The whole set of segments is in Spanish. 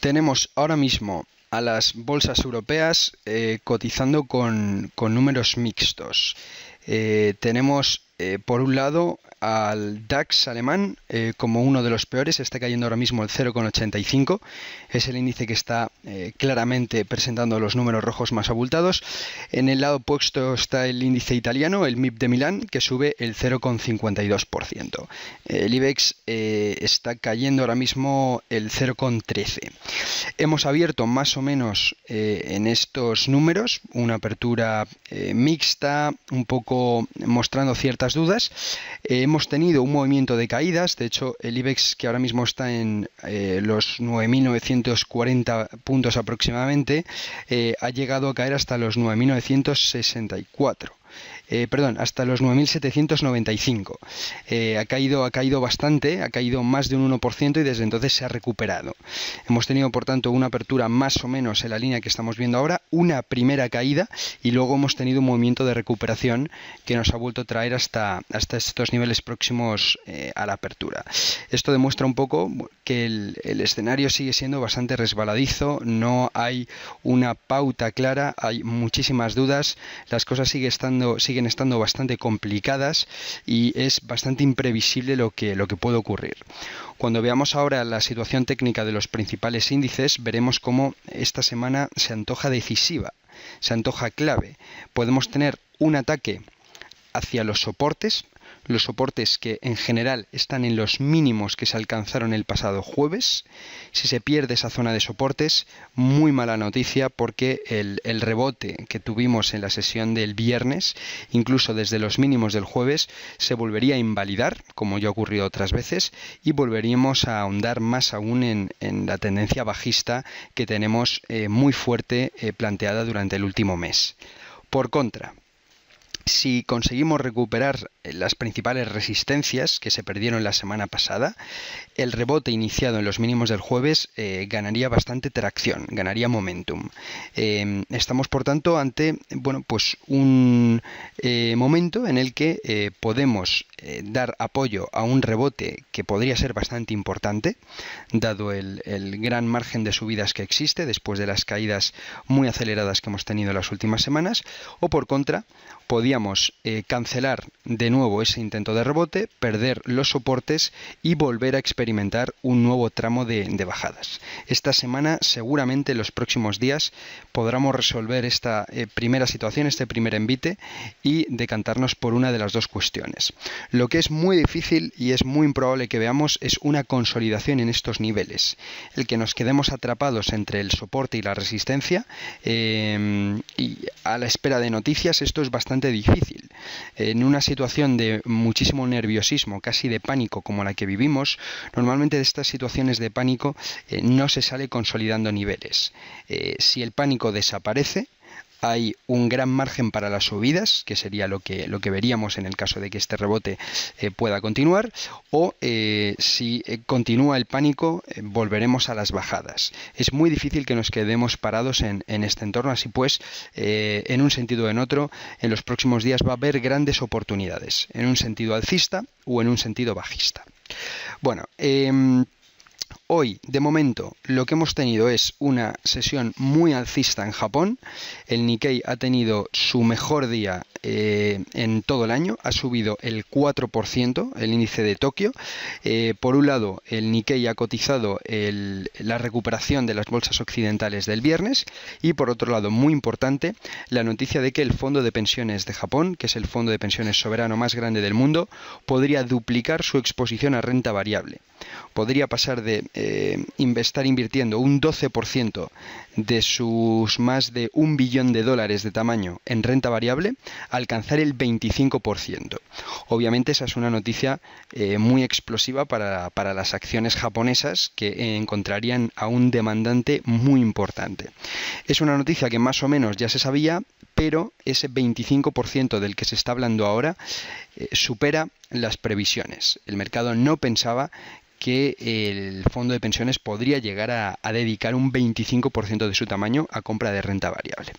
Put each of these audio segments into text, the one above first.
Tenemos ahora mismo a las bolsas europeas cotizando con números mixtos. Tenemos por un lado al DAX alemán como uno de los peores, está cayendo ahora mismo el 0,85, es el índice que está claramente presentando los números rojos más abultados. En el lado opuesto está el índice italiano, el MIB de Milán, que sube el 0,52%. El IBEX está cayendo ahora mismo el 0,13. Hemos abierto más o menos en estos números una apertura mixta, un poco mostrando ciertas dudas. Hemos tenido un movimiento de caídas, de hecho el IBEX, que ahora mismo está en los 9.940 puntos aproximadamente, ha llegado a caer hasta los 9.964. Hasta los 9.795. Ha caído bastante, ha caído más de un 1% y desde entonces se ha recuperado. Hemos tenido, por tanto, una apertura más o menos en la línea que estamos viendo ahora, una primera caída y luego hemos tenido un movimiento de recuperación que nos ha vuelto a traer hasta estos niveles próximos a la apertura. Esto demuestra un poco que el escenario sigue siendo bastante resbaladizo, no hay una pauta clara, hay muchísimas dudas, las cosas siguen estando bastante complicadas y es bastante imprevisible lo que puede ocurrir. Cuando veamos ahora la situación técnica de los principales índices, veremos cómo esta semana se antoja decisiva, se antoja clave. Podemos tener un ataque hacia los soportes que en general están en los mínimos que se alcanzaron el pasado jueves. Si se pierde esa zona de soportes, muy mala noticia, porque el rebote que tuvimos en la sesión del viernes, incluso desde los mínimos del jueves, se volvería a invalidar, como ya ha ocurrido otras veces, y volveríamos a ahondar más aún en la tendencia bajista que tenemos muy fuerte planteada durante el último mes. Por contra, si conseguimos recuperar las principales resistencias que se perdieron la semana pasada, el rebote iniciado en los mínimos del jueves ganaría bastante tracción, ganaría momentum. Estamos, por tanto, ante un momento en el que podemos dar apoyo a un rebote que podría ser bastante importante, dado el gran margen de subidas que existe después de las caídas muy aceleradas que hemos tenido en las últimas semanas, o por contra, podíamos cancelar de nuevo ese intento de rebote, perder los soportes y volver a experimentar un nuevo tramo de bajadas. Esta semana, seguramente en los próximos días, podremos resolver esta primera situación, este primer envite, y decantarnos por una de las dos cuestiones. Lo que es muy difícil y es muy improbable que veamos es una consolidación en estos niveles. El que nos quedemos atrapados entre el soporte y la resistencia y a la espera de noticias, esto es bastante difícil. En una situación de muchísimo nerviosismo, casi de pánico como la que vivimos, normalmente de estas situaciones de pánico no se sale consolidando niveles. Si el pánico desaparece, hay un gran margen para las subidas, que sería lo que veríamos en el caso de que este rebote pueda continuar, o si continúa el pánico, volveremos a las bajadas. Es muy difícil que nos quedemos parados en este entorno, así pues, en un sentido o en otro, en los próximos días va a haber grandes oportunidades, en un sentido alcista o en un sentido bajista. Bueno, hoy, de momento, lo que hemos tenido es una sesión muy alcista en Japón. El Nikkei ha tenido su mejor día en todo el año, ha subido el 4%, el índice de Tokio. Por un lado, el Nikkei ha cotizado la recuperación de las bolsas occidentales del viernes y, por otro lado, muy importante, la noticia de que el fondo de pensiones de Japón, que es el fondo de pensiones soberano más grande del mundo, podría duplicar su exposición a renta variable. Podría pasar de estar invirtiendo un 12% de sus más de $1 billón de tamaño en renta variable a alcanzar el 25%. Obviamente esa es una noticia muy explosiva para las acciones japonesas, que encontrarían a un demandante muy importante. Es una noticia que más o menos ya se sabía, pero ese 25% del que se está hablando ahora supera las previsiones. El mercado no pensaba que el fondo de pensiones podría llegar a dedicar un 25% de su tamaño a compra de renta variable.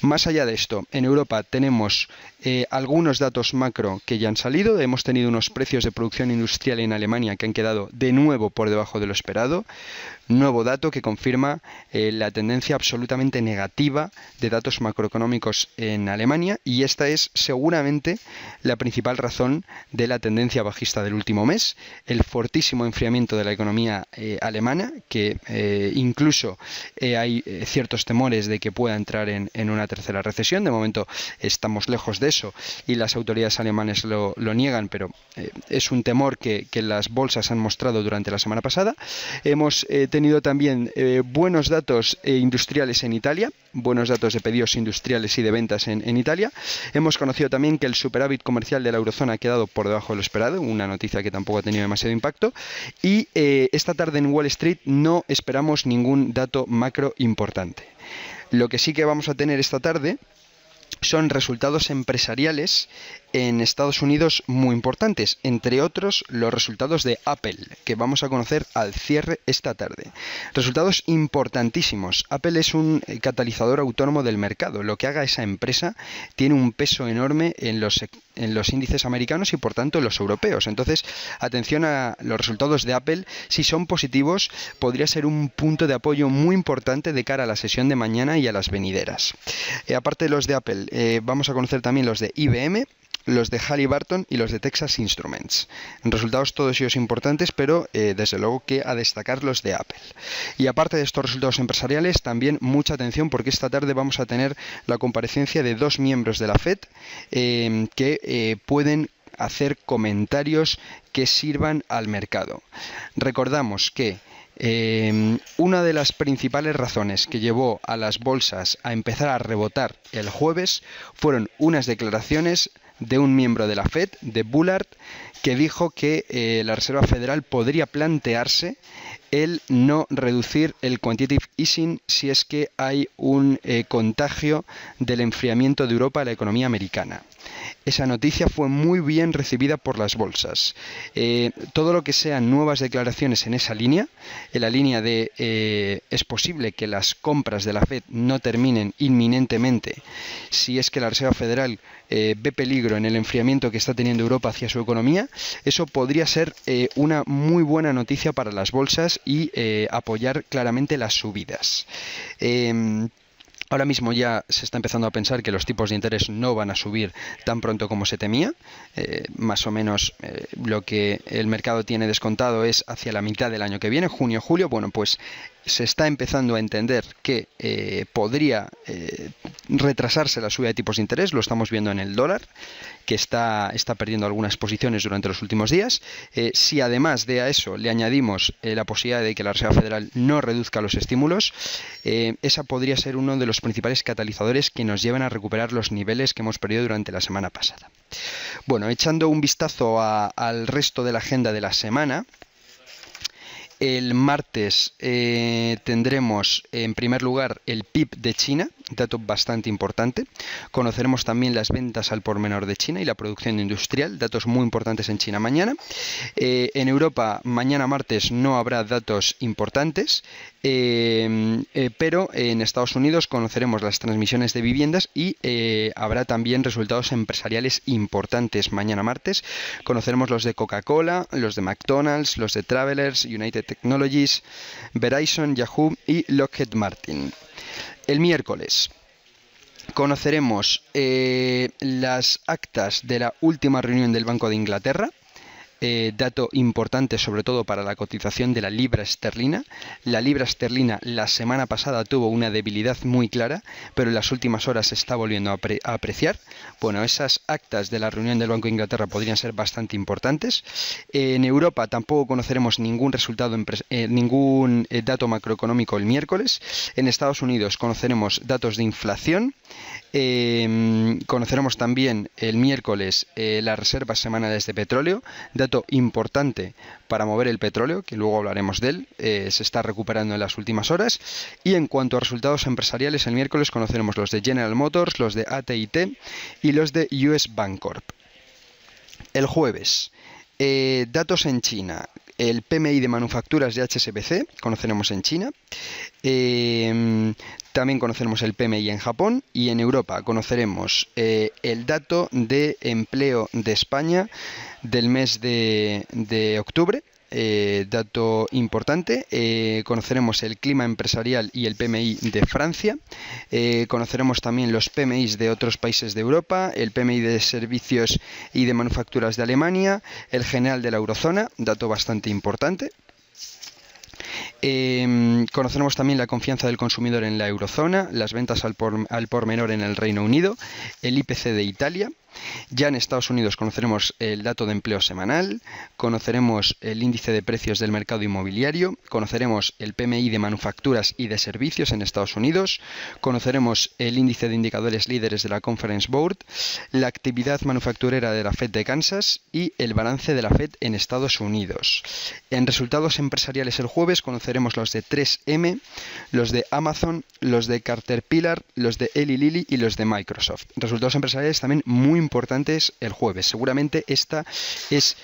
Más allá de esto, en Europa tenemos algunos datos macro que ya han salido. Hemos tenido unos precios de producción industrial en Alemania que han quedado de nuevo por debajo de lo esperado. Nuevo dato que confirma la tendencia absolutamente negativa de datos macroeconómicos en Alemania, y esta es seguramente la principal razón de la tendencia bajista del último mes, el fortísimo enfriamiento de la economía alemana, que incluso hay ciertos temores de que pueda entrar en una tercera recesión. De momento estamos lejos de eso y las autoridades alemanas lo niegan, pero es un temor que las bolsas han mostrado durante la semana pasada. Hemos tenido también buenos datos industriales en Italia, buenos datos de pedidos industriales y de ventas en Italia. Hemos conocido también que el superávit comercial de la eurozona ha quedado por debajo de lo esperado, una noticia que tampoco ha tenido demasiado impacto. Y esta tarde en Wall Street no esperamos ningún dato macro importante. Lo que sí que vamos a tener esta tarde son resultados empresariales en Estados Unidos muy importantes, entre otros los resultados de Apple, que vamos a conocer al cierre esta tarde. Resultados importantísimos. Apple es un catalizador autónomo del mercado. Lo que haga esa empresa tiene un peso enorme en los índices americanos y por tanto en los europeos. Entonces, atención a los resultados de Apple. Si son positivos, podría ser un punto de apoyo muy importante de cara a la sesión de mañana y a las venideras. Aparte de los de Apple, vamos a conocer también los de IBM, los de Halliburton y los de Texas Instruments. En resultados todos ellos importantes, pero desde luego que a destacar los de Apple. Y aparte de estos resultados empresariales, también mucha atención porque esta tarde vamos a tener la comparecencia de dos miembros de la FED que pueden hacer comentarios que sirvan al mercado. Recordamos que una de las principales razones que llevó a las bolsas a empezar a rebotar el jueves fueron unas declaraciones de un miembro de la FED, de Bullard, que dijo que la Reserva Federal podría plantearse el no reducir el quantitative easing si es que hay un contagio del enfriamiento de Europa a la economía americana. Esa noticia fue muy bien recibida por las bolsas. Todo lo que sean nuevas declaraciones en esa línea, en la línea de es posible que las compras de la FED no terminen inminentemente si es que la Reserva Federal ve peligro en el enfriamiento que está teniendo Europa hacia su economía, eso podría ser una muy buena noticia para las bolsas y apoyar claramente las subidas. Ahora mismo ya se está empezando a pensar que los tipos de interés no van a subir tan pronto como se temía. Más o menos lo que el mercado tiene descontado es hacia la mitad del año que viene, junio-julio. Bueno, pues se está empezando a entender que podría retrasarse la subida de tipos de interés. Lo estamos viendo en el dólar, que está perdiendo algunas posiciones durante los últimos días. Si además de a eso le añadimos la posibilidad de que la Reserva Federal no reduzca los estímulos, esa podría ser uno de los principales catalizadores que nos llevan a recuperar los niveles que hemos perdido durante la semana pasada. Bueno, echando un vistazo al resto de la agenda de la semana, el martes tendremos en primer lugar el PIB de China, dato bastante importante. Conoceremos también las ventas al por menor de China y la producción industrial, datos muy importantes en China mañana. En Europa mañana martes no habrá datos importantes, pero en Estados Unidos conoceremos las transmisiones de viviendas y habrá también resultados empresariales importantes mañana martes. Conoceremos los de Coca-Cola, los de McDonald's, los de Travelers, United Technologies, Verizon, Yahoo y Lockheed Martin. El miércoles conoceremos las actas de la última reunión del Banco de Inglaterra. Dato importante sobre todo para la cotización de la libra esterlina. La libra esterlina la semana pasada tuvo una debilidad muy clara, pero en las últimas horas se está volviendo a apreciar. Bueno, esas actas de la reunión del Banco de Inglaterra podrían ser bastante importantes. En Europa tampoco conoceremos ningún resultado, ningún dato macroeconómico el miércoles. En Estados Unidos conoceremos datos de inflación. Conoceremos también el miércoles las reservas semanales de petróleo, dato importante para mover el petróleo, que luego hablaremos de él, se está recuperando en las últimas horas. Y en cuanto a resultados empresariales, el miércoles conoceremos los de General Motors, los de AT&T y los de US Bancorp. El jueves, datos en China. el PMI de manufacturas de HSBC, conoceremos en China. También conoceremos el PMI en Japón, y en Europa conoceremos el dato de empleo de España del mes de octubre. Dato importante. Conoceremos el clima empresarial y el PMI de Francia. Conoceremos también los PMIs de otros países de Europa, el PMI de servicios y de manufacturas de Alemania, el general de la eurozona, dato bastante importante. Conoceremos también la confianza del consumidor en la eurozona, las ventas al por menor en el Reino Unido, el IPC de Italia. Ya en Estados Unidos conoceremos el dato de empleo semanal, conoceremos el índice de precios del mercado inmobiliario, conoceremos el PMI de manufacturas y de servicios en Estados Unidos, conoceremos el índice de indicadores líderes de la Conference Board, la actividad manufacturera de la Fed de Kansas y el balance de la Fed en Estados Unidos. En resultados empresariales el jueves conoceremos los de 3M, los de Amazon, los de Caterpillar, los de Eli Lilly y los de Microsoft. Resultados empresariales también muy importantes el jueves. Seguramente esta es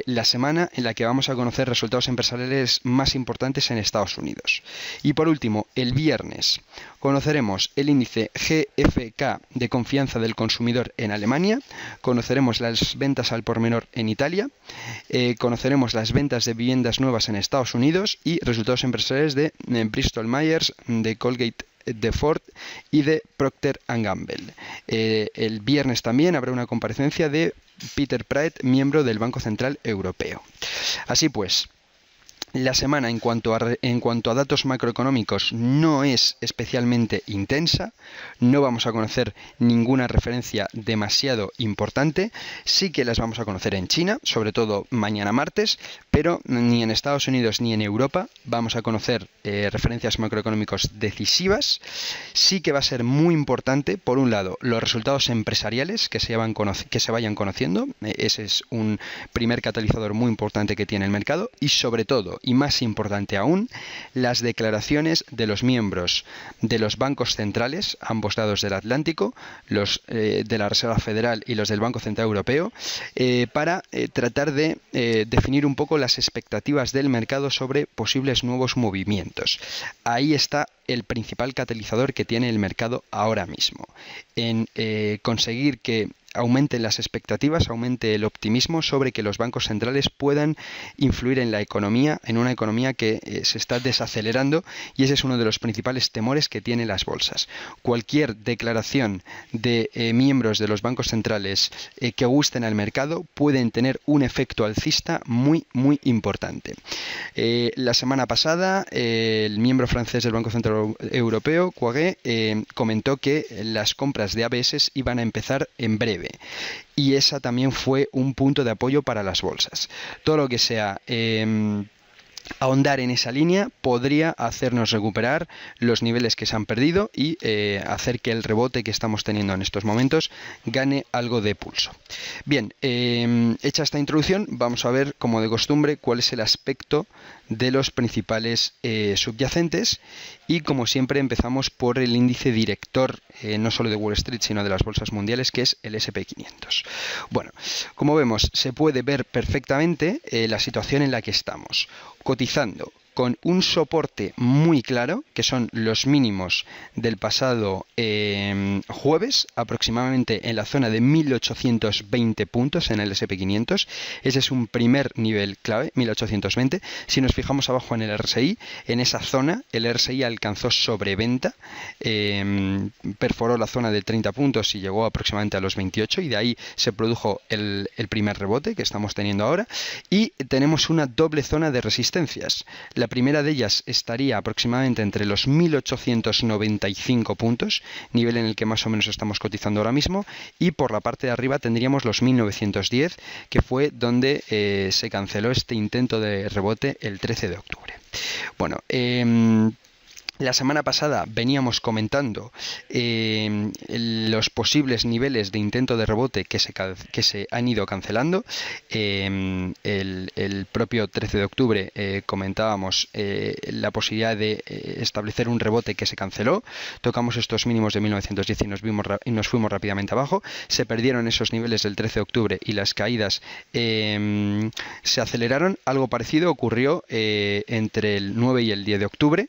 la semana en la que vamos a conocer resultados empresariales más importantes en Estados Unidos. Y por último, el viernes conoceremos el índice GfK de confianza del consumidor en Alemania, conoceremos las ventas al por menor en Italia, conoceremos las ventas de viviendas nuevas en Estados Unidos y resultados empresariales de Bristol Myers, de Colgate, de Ford y de Procter & Gamble. El viernes también habrá una comparecencia de Peter Praet, miembro del Banco Central Europeo. Así pues, la semana en cuanto a datos macroeconómicos no es especialmente intensa, no vamos a conocer ninguna referencia demasiado importante, sí que las vamos a conocer en China, sobre todo mañana martes, pero ni en Estados Unidos ni en Europa vamos a conocer referencias macroeconómicas decisivas. Sí que va a ser muy importante, por un lado, los resultados empresariales que se vayan conociendo, ese es un primer catalizador muy importante que tiene el mercado, y sobre todo, y más importante aún, las declaraciones de los miembros de los bancos centrales, ambos lados del Atlántico, los de la Reserva Federal y los del Banco Central Europeo, para tratar de definir un poco las expectativas del mercado sobre posibles nuevos movimientos. Ahí está el principal catalizador que tiene el mercado ahora mismo, en conseguir que aumenten las expectativas, aumente el optimismo sobre que los bancos centrales puedan influir en la economía, en una economía que se está desacelerando, y ese es uno de los principales temores que tienen las bolsas. Cualquier declaración de miembros de los bancos centrales que gusten al mercado pueden tener un efecto alcista muy importante. La semana pasada el miembro francés del Banco Central Europeo, Quagé, comentó que las compras de ABS iban a empezar en breve. Y esa también fue un punto de apoyo para las bolsas. Todo lo que sea ahondar en esa línea podría hacernos recuperar los niveles que se han perdido y hacer que el rebote que estamos teniendo en estos momentos gane algo de pulso. Bien, hecha esta introducción, vamos a ver, como de costumbre, cuál es el aspecto de los principales subyacentes, y como siempre empezamos por el índice director, no solo de Wall Street sino de las bolsas mundiales, que es el S&P 500. Bueno, como vemos, se puede ver perfectamente la situación en la que estamos, cotizando con un soporte muy claro, que son los mínimos del pasado jueves, aproximadamente en la zona de 1820 puntos en el S&P 500. Ese es un primer nivel clave, 1820. Si nos fijamos abajo en el RSI, en esa zona el RSI alcanzó sobreventa, perforó la zona de 30 puntos y llegó aproximadamente a los 28, y de ahí se produjo el primer rebote que estamos teniendo ahora, y tenemos una doble zona de resistencias. La primera de ellas estaría aproximadamente entre los 1895 puntos, nivel en el que más o menos estamos cotizando ahora mismo, y por la parte de arriba tendríamos los 1910, que fue donde se canceló este intento de rebote el 13 de octubre. Bueno, La semana pasada veníamos comentando los posibles niveles de intento de rebote que se han ido cancelando. El propio 13 de octubre comentábamos la posibilidad de establecer un rebote que se canceló. Tocamos estos mínimos de 1910 y nos fuimos rápidamente abajo. Se perdieron esos niveles del 13 de octubre y las caídas se aceleraron. Algo parecido ocurrió entre el 9 y el 10 de octubre,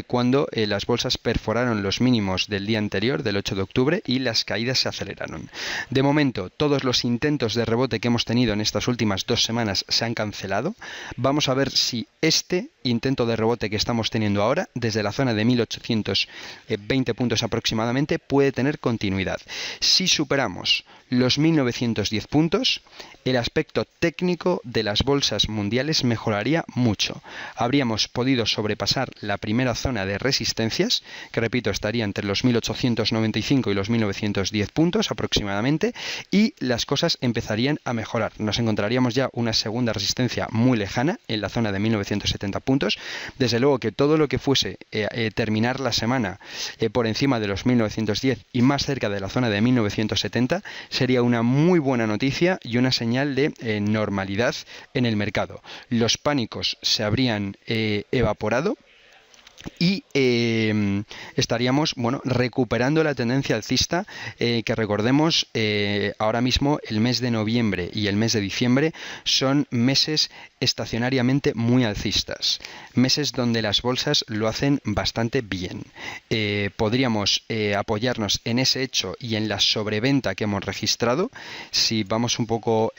cuando las bolsas perforaron los mínimos del día anterior, del 8 de octubre, y las caídas se aceleraron. De momento, todos los intentos de rebote que hemos tenido en estas últimas 2 semanas se han cancelado. Vamos a ver si este intento de rebote que estamos teniendo ahora, desde la zona de 1820 puntos aproximadamente, puede tener continuidad. Si superamos los 1910 puntos, el aspecto técnico de las bolsas mundiales mejoraría mucho. Habríamos podido sobrepasar la primera zona de resistencias, que repito estaría entre los 1895 y los 1910 puntos aproximadamente, y las cosas empezarían a mejorar. Nos encontraríamos ya una segunda resistencia muy lejana en la zona de 1970 puntos. Desde luego que todo lo que fuese terminar la semana por encima de los 1910 y más cerca de la zona de 1970 sería una muy buena noticia y una señal de normalidad en el mercado. Los pánicos se habrían evaporado y estaríamos recuperando la tendencia alcista, que recordemos, ahora mismo el mes de noviembre y el mes de diciembre son meses estacionariamente muy alcistas, meses donde las bolsas lo hacen bastante bien. Podríamos apoyarnos en ese hecho y en la sobreventa que hemos registrado. Si vamos un poco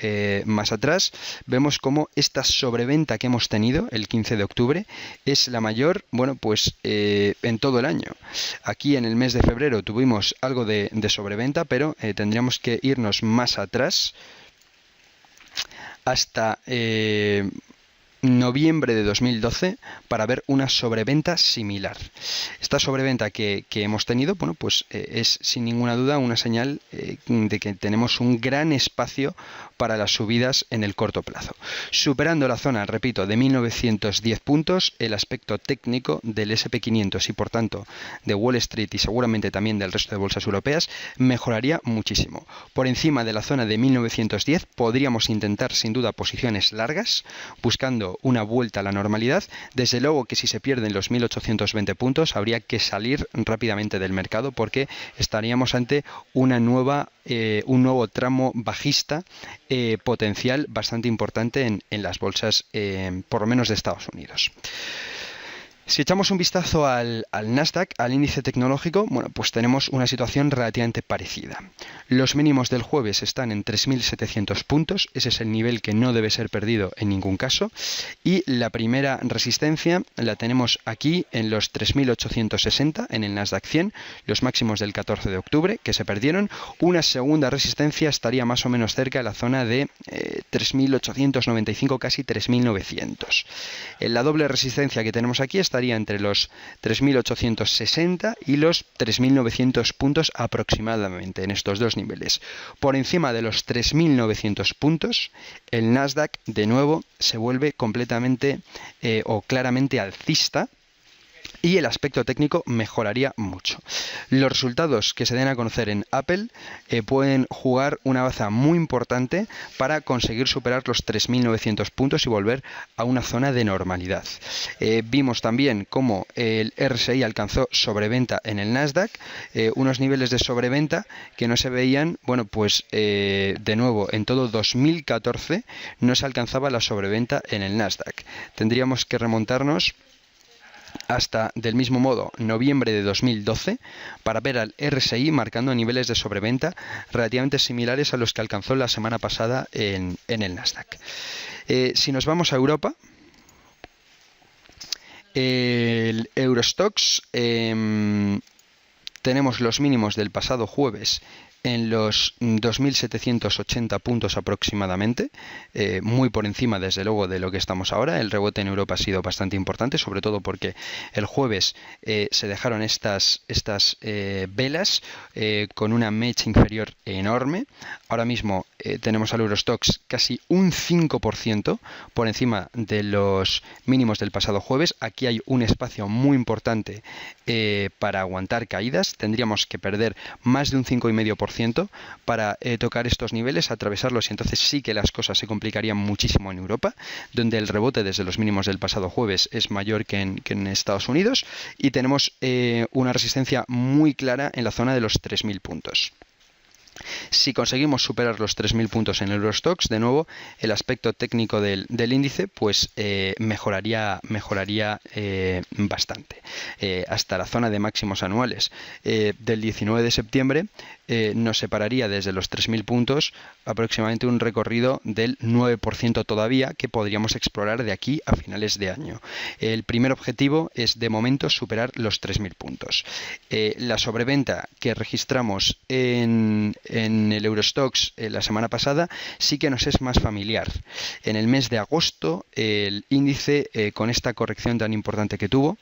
más atrás, vemos cómo esta sobreventa que hemos tenido el 15 de octubre es la mayor, en todo el año. Aquí en el mes de febrero tuvimos algo de sobreventa, pero tendríamos que irnos más atrás hasta noviembre de 2012 para ver una sobreventa similar. Esta sobreventa que hemos tenido, es sin ninguna duda una señal de que tenemos un gran espacio para las subidas en el corto plazo. Superando la zona, repito, de 1910 puntos, el aspecto técnico del SP500 y por tanto de Wall Street y seguramente también del resto de bolsas europeas mejoraría muchísimo. Por encima de la zona de 1910 podríamos intentar sin duda posiciones largas, buscando una vuelta a la normalidad. Desde luego que si se pierden los 1820 puntos habría que salir rápidamente del mercado, porque estaríamos ante un nuevo tramo bajista potencial bastante importante en las bolsas, por lo menos de Estados Unidos. Si echamos un vistazo al Nasdaq, al índice tecnológico, pues tenemos una situación relativamente parecida. Los mínimos del jueves están en 3.700 puntos, ese es el nivel que no debe ser perdido en ningún caso, y la primera resistencia la tenemos aquí en los 3.860 en el Nasdaq 100, los máximos del 14 de octubre que se perdieron. Una segunda resistencia estaría más o menos cerca de la zona de 3.895, casi 3.900. La doble resistencia que tenemos aquí estaría entre los 3.860 y los 3.900 puntos aproximadamente en estos dos niveles. Por encima de los 3.900 puntos, el Nasdaq de nuevo se vuelve completamente o claramente alcista, y el aspecto técnico mejoraría mucho. Los resultados que se den a conocer en Apple pueden jugar una baza muy importante para conseguir superar los 3.900 puntos y volver a una zona de normalidad. Vimos también cómo el RSI alcanzó sobreventa en el Nasdaq, unos niveles de sobreventa que no se veían, de nuevo, en todo 2014 no se alcanzaba la sobreventa en el Nasdaq. Tendríamos que remontarnos hasta, del mismo modo, noviembre de 2012 para ver al RSI marcando niveles de sobreventa relativamente similares a los que alcanzó la semana pasada en el Nasdaq. Si nos vamos a Europa, el Eurostoxx, tenemos los mínimos del pasado jueves en los 2.780 puntos aproximadamente, muy por encima desde luego de lo que estamos ahora. El rebote en Europa ha sido bastante importante, sobre todo porque el jueves se dejaron estas velas con una mecha inferior enorme. Ahora mismo tenemos al Eurostoxx casi un 5% por encima de los mínimos del pasado jueves. Aquí hay un espacio muy importante para aguantar caídas. Tendríamos que perder más de un 5,5% para tocar estos niveles, atravesarlos, y entonces sí que las cosas se complicarían muchísimo en Europa, donde el rebote desde los mínimos del pasado jueves es mayor que en Estados Unidos, y tenemos una resistencia muy clara en la zona de los 3.000 puntos. Si conseguimos superar los 3.000 puntos en Eurostoxx, de nuevo, el aspecto técnico del índice pues mejoraría bastante. Hasta la zona de máximos anuales del 19 de septiembre nos separaría desde los 3.000 puntos aproximadamente un recorrido del 9% todavía, que podríamos explorar de aquí a finales de año. El primer objetivo es, de momento, superar los 3.000 puntos. La sobreventa que registramos en el Eurostoxx la semana pasada sí que nos es más familiar. En el mes de agosto, el índice, con esta corrección tan importante que tuvo,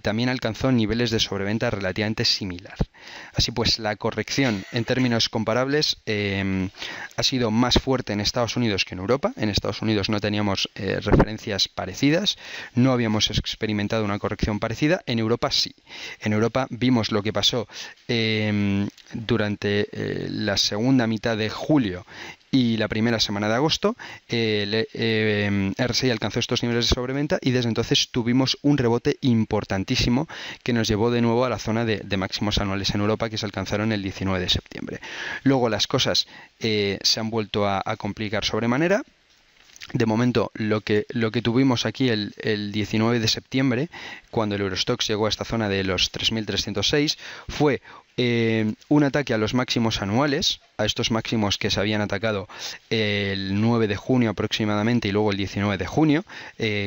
también alcanzó niveles de sobreventa relativamente similar. Así pues, la corrección en términos comparables ha sido más fuerte en Estados Unidos que en Europa. En Estados Unidos no teníamos referencias parecidas, no habíamos experimentado una corrección parecida. En Europa sí. En Europa vimos lo que pasó durante la segunda mitad de julio y la primera semana de agosto. El RSI alcanzó estos niveles de sobreventa y desde entonces tuvimos un rebote importantísimo que nos llevó de nuevo a la zona de máximos anuales en Europa, que se alcanzaron el 19 de septiembre. Luego las cosas se han vuelto a complicar sobremanera. De momento, lo que tuvimos aquí el 19 de septiembre, cuando el Eurostoxx llegó a esta zona de los 3.306, fue un ataque a los máximos anuales, a estos máximos que se habían atacado el 9 de junio aproximadamente y luego el 19 de junio,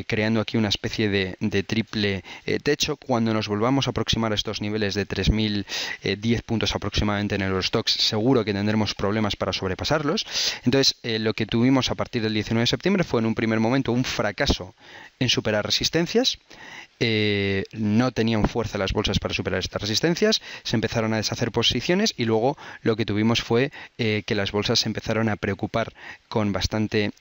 creando aquí una especie de triple techo. Cuando nos volvamos a aproximar a estos niveles de 3.010 puntos aproximadamente en el Eurostoxx, seguro que tendremos problemas para sobrepasarlos. Entonces, lo que tuvimos a partir del 19 de septiembre fue, en un primer momento, un fracaso en superar resistencias. No tenían fuerza las bolsas para superar estas resistencias, se empezaron a deshacer posiciones y luego lo que tuvimos fue que las bolsas se empezaron a preocupar con bastante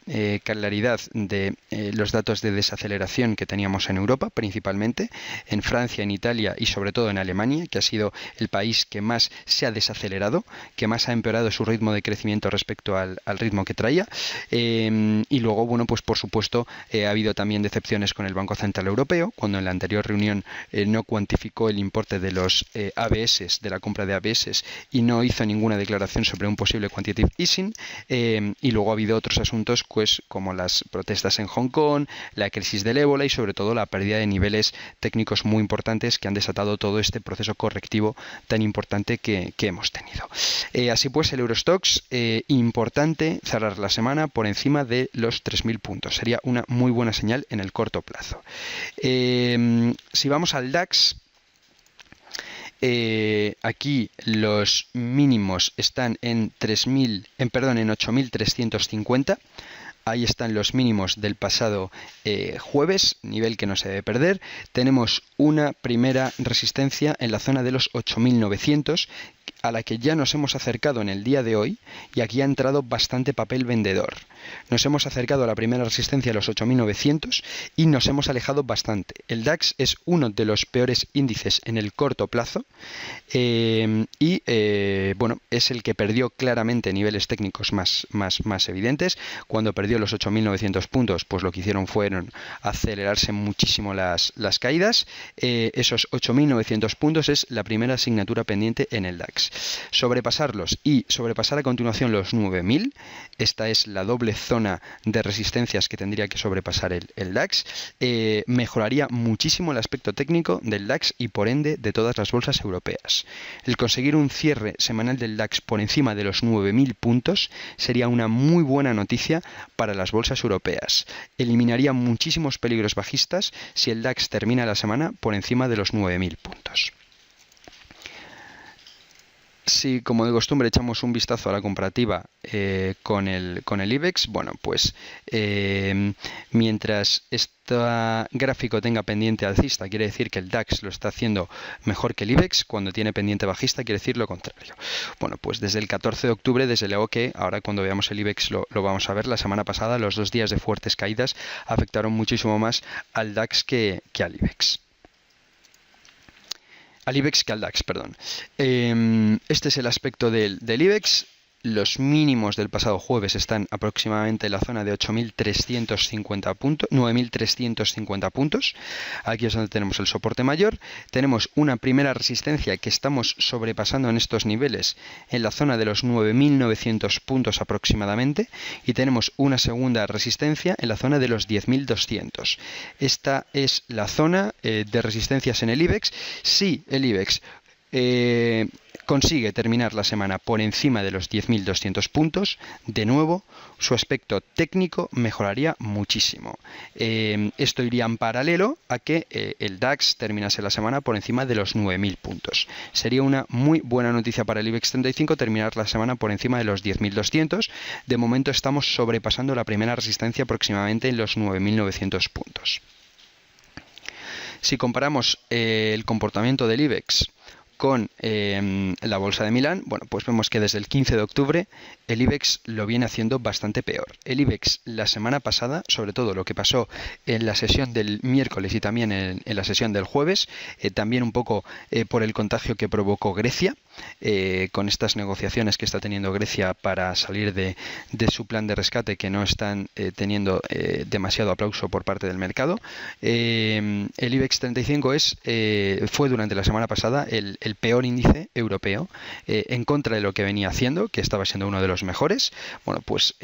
claridad de los datos de desaceleración que teníamos en Europa, principalmente en Francia, en Italia y sobre todo en Alemania, que ha sido el país que más se ha desacelerado, que más ha empeorado su ritmo de crecimiento respecto al ritmo que traía. Y luego, bueno, pues por supuesto ha habido también decepciones con el Banco Central Europeo, cuando en la anterior reunión no cuantificó el importe de los ABS, de la compra de ABS, y no hizo ninguna declaración sobre un posible quantitative easing. Y luego ha habido otros asuntos, pues, como las protestas en Hong Kong, la crisis del ébola y sobre todo la pérdida de niveles técnicos muy importantes que han desatado todo este proceso correctivo tan importante que hemos tenido. Así pues, el Eurostoxx, importante cerrar la semana por encima de los 3.000 puntos. Sería una muy buena señal en el corto plazo. Si vamos al DAX, aquí los mínimos están en 8.350. Ahí están los mínimos del pasado jueves, nivel que no se debe perder. Tenemos una primera resistencia en la zona de los 8.900, a la que ya nos hemos acercado en el día de hoy, y aquí ha entrado bastante papel vendedor. Nos hemos acercado a la primera resistencia a los 8.900 y nos hemos alejado bastante. El DAX es uno de los peores índices en el corto plazo y bueno, es el que perdió claramente niveles técnicos más evidentes. Cuando perdió los 8.900 puntos, pues lo que hicieron fueron acelerarse muchísimo las caídas. Esos 8.900 puntos es la primera asignatura pendiente en el DAX. Sobrepasarlos y sobrepasar a continuación los 9.000, esta es la doble zona de resistencias que tendría que sobrepasar el DAX, mejoraría muchísimo el aspecto técnico del DAX y por ende de todas las bolsas europeas. El conseguir un cierre semanal del DAX por encima de los 9.000 puntos sería una muy buena noticia para las bolsas europeas. Eliminaría muchísimos peligros bajistas si el DAX termina la semana por encima de los 9.000 puntos. Si, como de costumbre, echamos un vistazo a la comparativa con el IBEX, bueno, pues mientras este gráfico tenga pendiente alcista, quiere decir que el DAX lo está haciendo mejor que el IBEX. Cuando tiene pendiente bajista, quiere decir lo contrario. Bueno, pues desde el 14 de octubre, desde luego que ahora cuando veamos el IBEX lo vamos a ver. La semana pasada, los 2 días de fuertes caídas afectaron muchísimo más al DAX que al IBEX. Al IBEX que al DAX, perdón. Este es el aspecto del IBEX. Los mínimos del pasado jueves están aproximadamente en la zona de 8.350 puntos, 9.350 puntos. Aquí es donde tenemos el soporte mayor. Tenemos una primera resistencia que estamos sobrepasando en estos niveles en la zona de los 9.900 puntos aproximadamente. Y tenemos una segunda resistencia en la zona de los 10.200. Esta es la zona de resistencias en el IBEX. Si el IBEX consigue terminar la semana por encima de los 10.200 puntos, de nuevo, su aspecto técnico mejoraría muchísimo. Esto iría en paralelo a que el DAX terminase la semana por encima de los 9.000 puntos. Sería una muy buena noticia para el IBEX 35 terminar la semana por encima de los 10.200. De momento estamos sobrepasando la primera resistencia aproximadamente en los 9.900 puntos. Si comparamos el comportamiento del IBEX con la bolsa de Milán, bueno, pues vemos que desde el 15 de octubre el IBEX lo viene haciendo bastante peor. El IBEX la semana pasada, sobre todo lo que pasó en la sesión del miércoles y también en la sesión del jueves, también un poco por el contagio que provocó Grecia, con estas negociaciones que está teniendo Grecia para salir de su plan de rescate, que no están teniendo demasiado aplauso por parte del mercado. El IBEX 35 fue durante la semana pasada el peor índice europeo, en contra de lo que venía haciendo, que estaba siendo uno de los mejores. Bueno, pues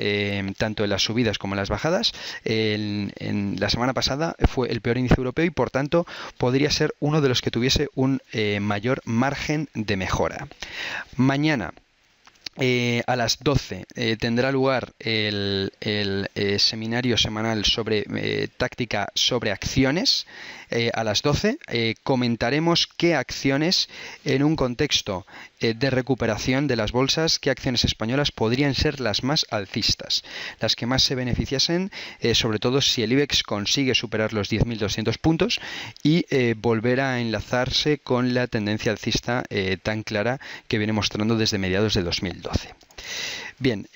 tanto en las subidas como en las bajadas, en la semana pasada fue el peor índice europeo y por tanto podría ser uno de los que tuviese un mayor margen de mejora. Mañana a las 12 tendrá lugar el seminario semanal sobre táctica sobre acciones. A las 12 comentaremos qué acciones en un contexto de recuperación de las bolsas, qué acciones españolas podrían ser las más alcistas, las que más se beneficiasen, sobre todo si el IBEX consigue superar los 10.200 puntos y volver a enlazarse con la tendencia alcista tan clara que viene mostrando desde mediados de 2012. Bien,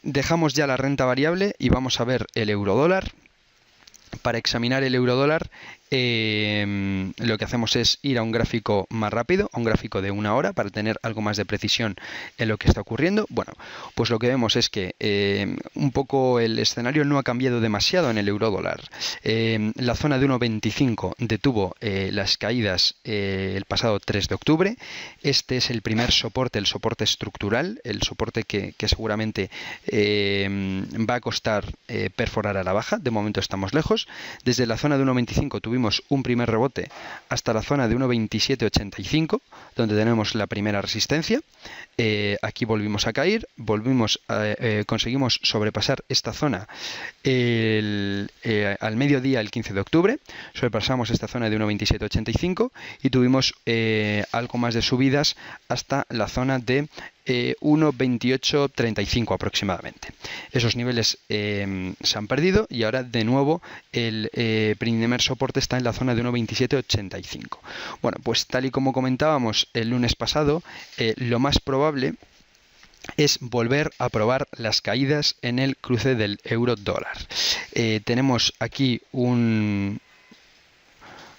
dejamos ya la renta variable y vamos a ver el eurodólar. Para examinar el eurodólar, lo que hacemos es ir a un gráfico más rápido, a un gráfico de 1 hora, para tener algo más de precisión en lo que está ocurriendo. Bueno, pues lo que vemos es que un poco el escenario no ha cambiado demasiado en el eurodólar. La zona de 1,25 detuvo las caídas el pasado 3 de octubre. Este es el primer soporte, el soporte estructural, el soporte que seguramente va a costar perforar a la baja. De momento estamos lejos. Desde la zona de 1,25 tuvimos un primer rebote hasta la zona de 1,2785, donde tenemos la primera resistencia. Aquí volvimos a caer, conseguimos sobrepasar esta zona al mediodía, el 15 de octubre. Sobrepasamos esta zona de 1,2785 y tuvimos algo más de subidas hasta la zona de 1,2835 aproximadamente. Esos niveles se han perdido y ahora de nuevo el primer soporte está en la zona de 1,2785. Bueno, pues tal y como comentábamos el lunes pasado, lo más probable es volver a probar las caídas en el cruce del euro-dólar. Tenemos aquí un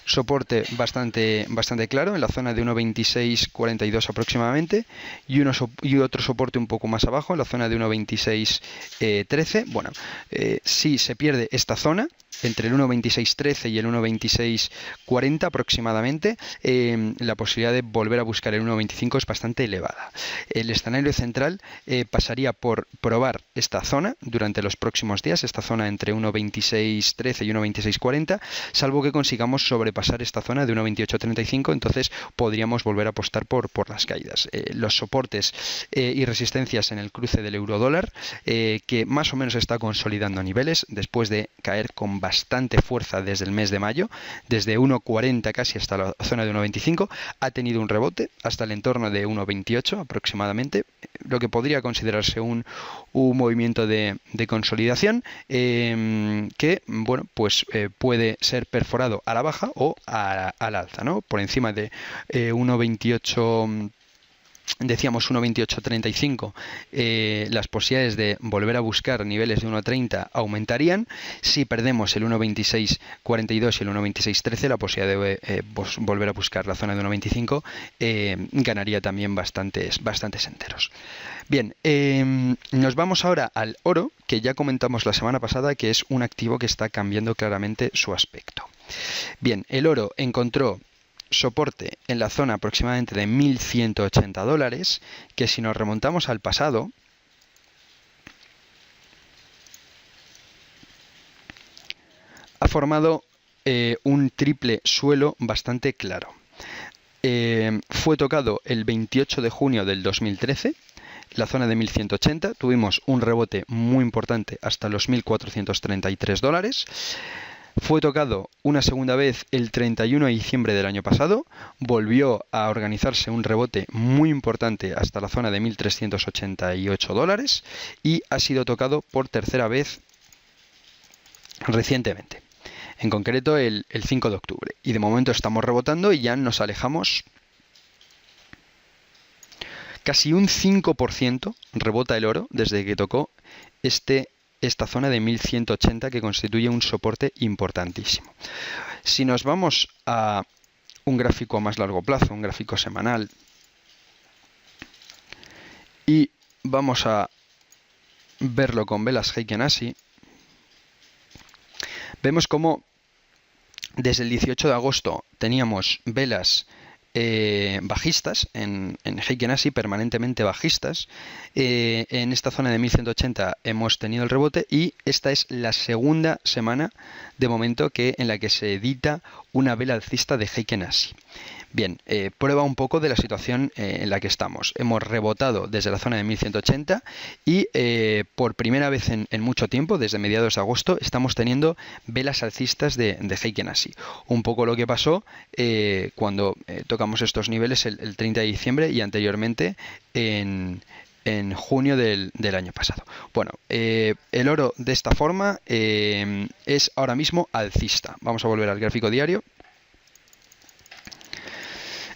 soporte bastante claro en la zona de 1,2642 aproximadamente y otro soporte un poco más abajo en la zona de 1,2613. Bueno, si se pierde esta zona entre el 1,2613 y el 1,2640 aproximadamente, la posibilidad de volver a buscar el 1,25 es bastante elevada. El escenario central pasaría por probar esta zona durante los próximos días, esta zona entre 1,2613 y 1,2640, salvo que consigamos sobrepasar esta zona de 1,2835, entonces podríamos volver a apostar por las caídas. Los soportes y resistencias en el cruce del euro-dólar, que más o menos está consolidando niveles después de caer con bastante fuerza desde el mes de mayo, desde 1,40 casi hasta la zona de 1,25, ha tenido un rebote hasta el entorno de 1,28 aproximadamente, lo que podría considerarse un movimiento de consolidación que, bueno, pues puede ser perforado a la baja o al alza, ¿no? Por encima de 1,28. Decíamos 1,2835, las posibilidades de volver a buscar niveles de 1,30 aumentarían. Si perdemos el 1,2642 y el 1,2613, la posibilidad de volver a buscar la zona de 1,25 ganaría también bastantes enteros. Bien, nos vamos ahora al oro, que ya comentamos la semana pasada que es un activo que está cambiando claramente su aspecto. Bien, el oro encontró soporte en la zona aproximadamente de $1.180, que si nos remontamos al pasado, ha formado un triple suelo bastante claro. Fue tocado el 28 de junio del 2013, la zona de 1.180, tuvimos un rebote muy importante hasta los $1.433. Fue tocado una segunda vez el 31 de diciembre del año pasado, volvió a organizarse un rebote muy importante hasta la zona de $1.388 y ha sido tocado por tercera vez recientemente, en concreto el 5 de octubre. Y de momento estamos rebotando y ya nos alejamos casi un 5%, rebota el oro desde que tocó esta zona de 1.180 que constituye un soporte importantísimo. Si nos vamos a un gráfico a más largo plazo, un gráfico semanal, y vamos a verlo con velas Heiken Ashi, vemos como desde el 18 de agosto teníamos velas bajistas en Heiken Ashi, permanentemente bajistas. En esta zona de 1180 hemos tenido el rebote y esta es la segunda semana de momento en la que se edita una vela alcista de Heiken Ashi. Bien, prueba un poco de la situación en la que estamos. Hemos rebotado desde la zona de 1180 y por primera vez en mucho tiempo, desde mediados de agosto, estamos teniendo velas alcistas de Heiken Ashi. Un poco lo que pasó cuando tocamos estos niveles el 30 de diciembre y anteriormente en junio del año pasado. Bueno, el oro de esta forma es ahora mismo alcista. Vamos a volver al gráfico diario.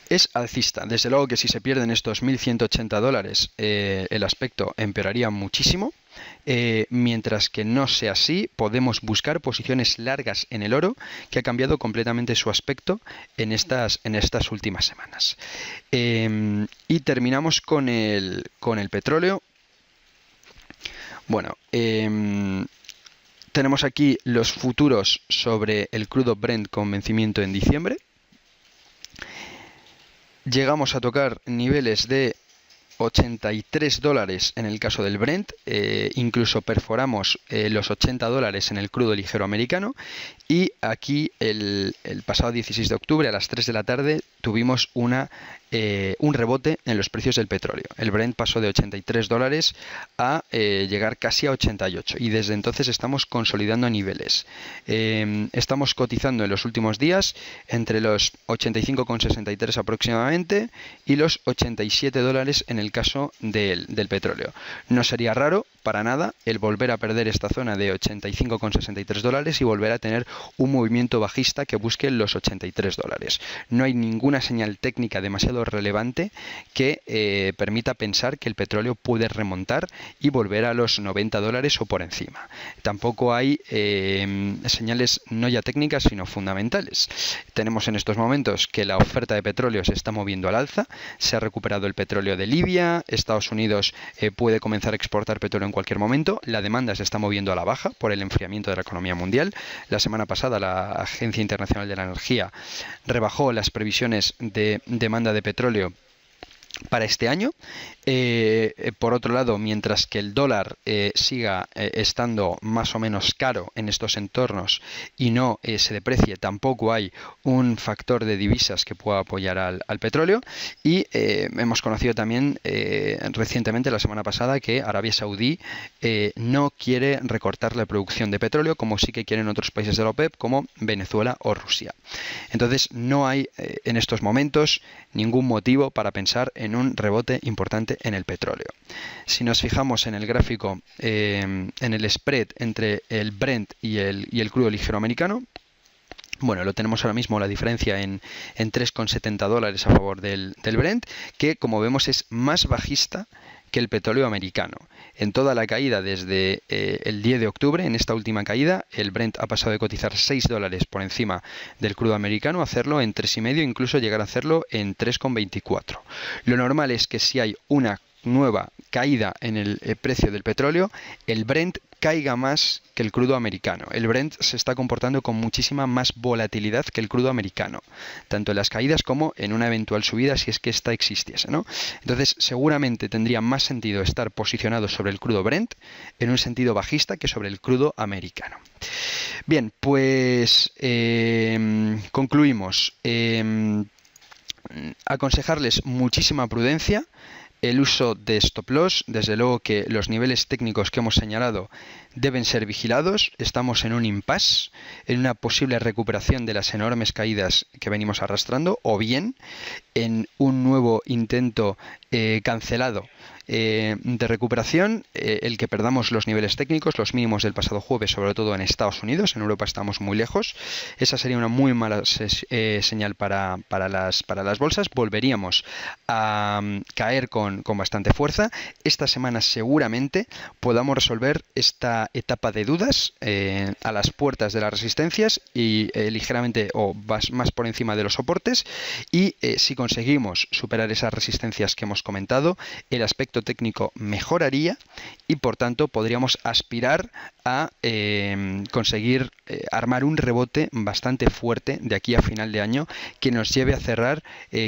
Es alcista. Desde luego que si se pierden estos $1.180, el aspecto empeoraría muchísimo. Mientras que no sea así, podemos buscar posiciones largas en el oro, que ha cambiado completamente su aspecto en estas últimas semanas. Y terminamos con el petróleo. Bueno, tenemos aquí los futuros sobre el crudo Brent con vencimiento en diciembre. Llegamos a tocar niveles de $83 en el caso del Brent, incluso perforamos los $80 en el crudo ligero americano, y aquí el pasado 16 de octubre a las 3 de la tarde tuvimos un rebote en los precios del petróleo. El Brent pasó de $83 a llegar casi a 88 y desde entonces estamos consolidando niveles. Estamos cotizando en los últimos días entre los 85,63 aproximadamente y los $87 en el caso del petróleo. No sería raro para nada el volver a perder esta zona de $85,63 y volver a tener un movimiento bajista que busque los $83. No hay ninguna señal técnica demasiado relevante que permita pensar que el petróleo puede remontar y volver a los $90 o por encima. Tampoco hay señales no ya técnicas sino fundamentales. Tenemos en estos momentos que la oferta de petróleo se está moviendo al alza, se ha recuperado el petróleo de Libia, Estados Unidos puede comenzar a exportar petróleo en cualquier momento, la demanda se está moviendo a la baja por el enfriamiento de la economía mundial. La semana pasada la Agencia Internacional de la Energía rebajó las previsiones de demanda de petróleo para este año. Por otro lado, mientras que el dólar siga estando más o menos caro en estos entornos y no se deprecie, tampoco hay un factor de divisas que pueda apoyar al petróleo. Y hemos conocido también recientemente, la semana pasada, que Arabia Saudí no quiere recortar la producción de petróleo, como sí que quieren otros países de la OPEP, como Venezuela o Rusia. Entonces, no hay en estos momentos ningún motivo para pensar en un rebote importante en el petróleo. Si nos fijamos en el gráfico, en el spread entre el Brent y el crudo ligero americano, bueno, lo tenemos ahora mismo la diferencia en $3,70 a favor del Brent, que como vemos es más bajista que el petróleo americano. En toda la caída desde el 10 de octubre, en esta última caída, el Brent ha pasado de cotizar $6 por encima del crudo americano a hacerlo en 3,5, incluso llegar a hacerlo en 3,24. Lo normal es que si hay una nueva caída en el precio del petróleo, el Brent caiga más que el crudo americano. El Brent se está comportando con muchísima más volatilidad que el crudo americano, tanto en las caídas como en una eventual subida si es que esta existiese, ¿no? Entonces, seguramente tendría más sentido estar posicionado sobre el crudo Brent en un sentido bajista que sobre el crudo americano. Bien, pues concluimos. Aconsejarles muchísima prudencia. El uso de stop loss, desde luego que los niveles técnicos que hemos señalado deben ser vigilados. Estamos en un impasse, en una posible recuperación de las enormes caídas que venimos arrastrando, o bien en un nuevo intento cancelado de recuperación, el que perdamos los niveles técnicos, los mínimos del pasado jueves, sobre todo en Estados Unidos. En Europa estamos muy lejos. Esa sería una muy mala señal para las bolsas. Volveríamos a caer con bastante fuerza. Esta semana seguramente podamos resolver esta etapa de dudas a las puertas de las resistencias y ligeramente o más por encima de los soportes. Y si conseguimos superar esas resistencias que hemos comentado, el aspecto técnico mejoraría y por tanto podríamos aspirar a conseguir armar un rebote bastante fuerte de aquí a final de año que nos lleve a cerrar,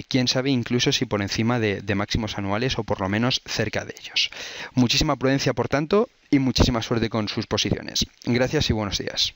quién sabe, incluso si por encima de máximos anuales o por lo menos cerca de ellos. Muchísima prudencia, por tanto, y muchísima suerte con sus posiciones. Gracias y buenos días.